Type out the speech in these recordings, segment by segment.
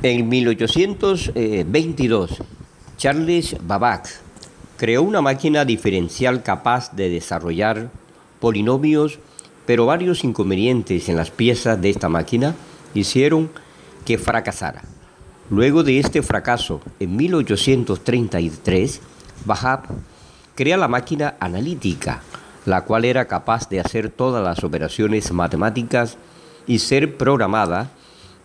En 1822, Charles Babbage creó una máquina diferencial capaz de desarrollar polinomios, pero varios inconvenientes en las piezas de esta máquina hicieron que fracasara. Luego de este fracaso, en 1833, Babbage crea la máquina analítica, la cual era capaz de hacer todas las operaciones matemáticas y ser programada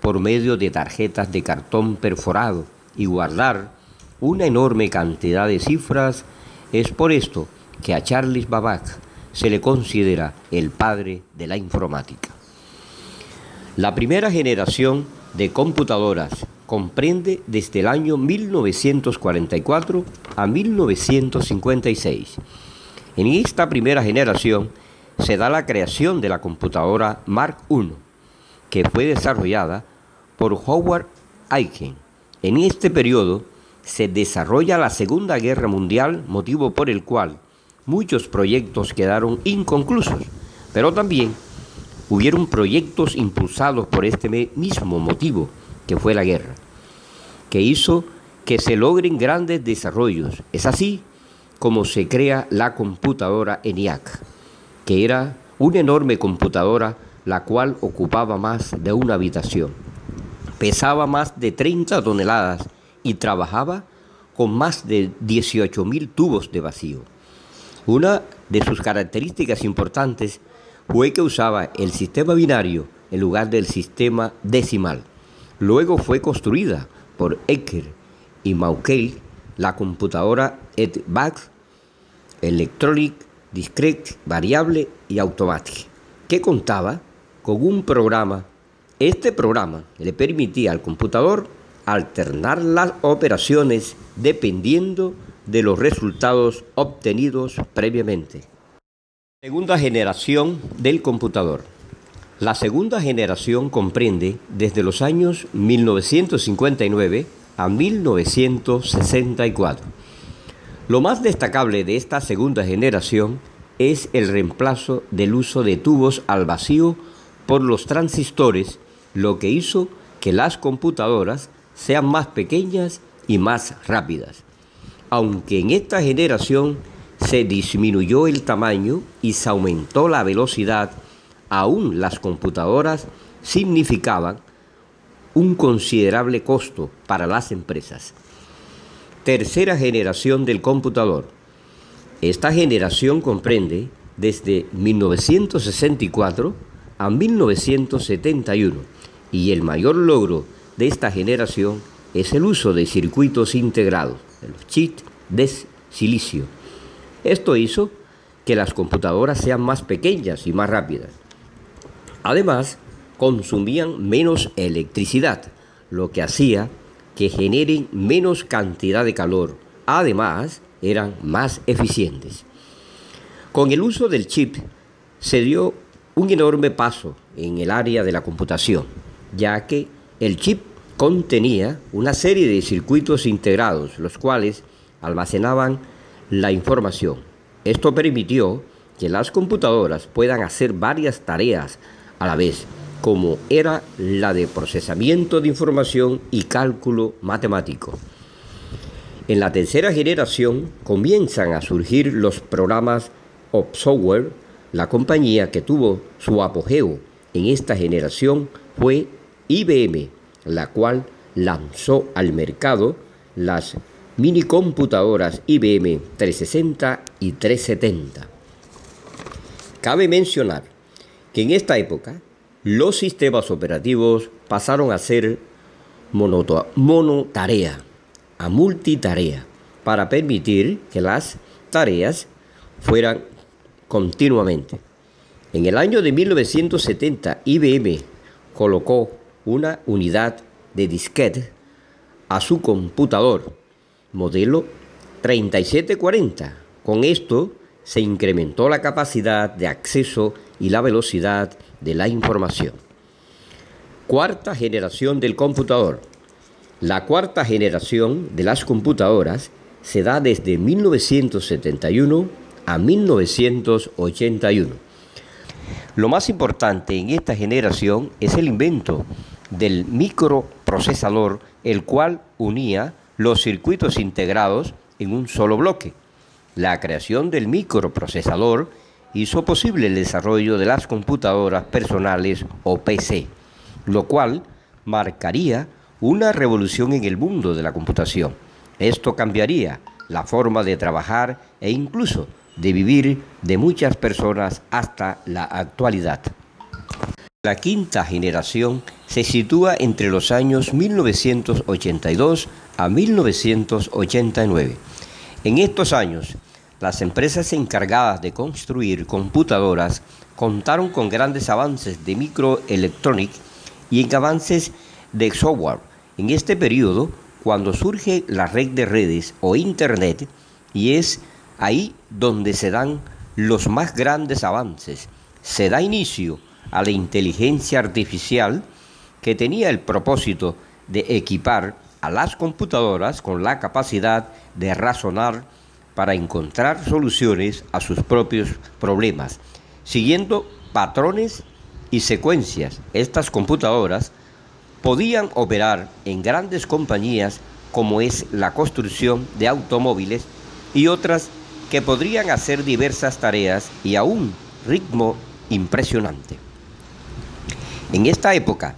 por medio de tarjetas de cartón perforado y guardar una enorme cantidad de cifras. Es por esto que a Charles Babbage se le considera el padre de la informática. La primera generación de computadoras comprende desde el año 1944 a 1956. En esta primera generación se da la creación de la computadora Mark I, que fue desarrollada por Howard Aiken. En este periodo se desarrolla la Segunda Guerra Mundial, motivo por el cual muchos proyectos quedaron inconclusos, pero también hubieron proyectos impulsados por este mismo motivo, que fue la guerra, que hizo que se logren grandes desarrollos. Es así como se crea la computadora ENIAC, que era una enorme computadora la cual ocupaba más de una habitación, pesaba más de 30 toneladas y trabajaba con más de 18.000 tubos de vacío. Una de sus características importantes fue que usaba el sistema binario en lugar del sistema decimal. Luego fue construida por Ecker y Mauchel la computadora EDVAC, Electronic Discrete Variable y Automatic, que contaba con un programa. Este programa le permitía al computador alternar las operaciones dependiendo de los resultados obtenidos previamente. Segunda generación del computador. La segunda generación comprende desde los años 1959 a 1964. Lo más destacable de esta segunda generación es el reemplazo del uso de tubos al vacío por los transistores, lo que hizo que las computadoras sean más pequeñas y más rápidas. Aunque en esta generación se disminuyó el tamaño y se aumentó la velocidad, aún las computadoras significaban un considerable costo para las empresas. Tercera generación del computador. Esta generación comprende desde 1964 a 1971 y el mayor logro de esta generación es el uso de circuitos integrados, de los chips de silicio. Esto hizo que las computadoras sean más pequeñas y más rápidas. Además, consumían menos electricidad, lo que hacía que generen menos cantidad de calor. Además, eran más eficientes. Con el uso del chip se dio un enorme paso en el área de la computación, ya que el chip contenía una serie de circuitos integrados, los cuales almacenaban la información. Esto permitió que las computadoras puedan hacer varias tareas a la vez, como era la de procesamiento de información y cálculo matemático. En la tercera generación comienzan a surgir los programas of software. La compañía que tuvo su apogeo en esta generación fue IBM, la cual lanzó al mercado las minicomputadoras IBM 360 y 370. Cabe mencionar que en esta época los sistemas operativos pasaron a ser monotarea a multitarea para permitir que las tareas fueran continuamente. En el año de 1970, IBM colocó una unidad de disquete a su computador modelo 3740. Con esto se incrementó la capacidad de acceso y la velocidad de la información. Cuarta generación del computador. La cuarta generación de las computadoras se da desde 1971 a 1981. Lo más importante en esta generación es el invento del procesador, el cual unía los circuitos integrados en un solo bloque. La creación del microprocesador hizo posible el desarrollo de las computadoras personales o PC, lo cual marcaría una revolución en el mundo de la computación. Esto cambiaría la forma de trabajar e incluso de vivir de muchas personas hasta la actualidad. La quinta generación se sitúa entre los años 1982 a 1989. En estos años, las empresas encargadas de construir computadoras contaron con grandes avances de microelectrónica y en avances de software. En este periodo, cuando surge la red de redes o Internet, y es ahí donde se dan los más grandes avances, se da inicio a la inteligencia artificial que tenía el propósito de equipar a las computadoras con la capacidad de razonar para encontrar soluciones a sus propios problemas. Siguiendo patrones y secuencias, estas computadoras podían operar en grandes compañías como es la construcción de automóviles y otras que podrían hacer diversas tareas y a un ritmo impresionante. En esta época,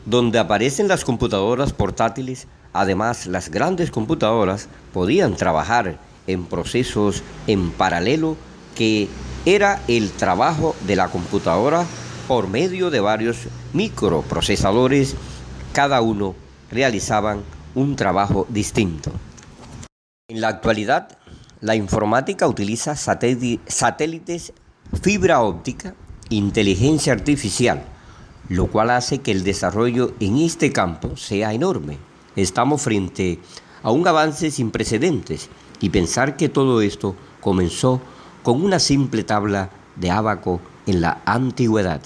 donde aparecen las computadoras portátiles, además las grandes computadoras podían trabajar en procesos en paralelo, que era el trabajo de la computadora por medio de varios microprocesadores, cada uno realizaban un trabajo distinto. En la actualidad, la informática utiliza satélites, fibra óptica, inteligencia artificial, lo cual hace que el desarrollo en este campo sea enorme. Estamos frente a un avance sin precedentes y pensar que todo esto comenzó con una simple tabla de ábaco en la antigüedad.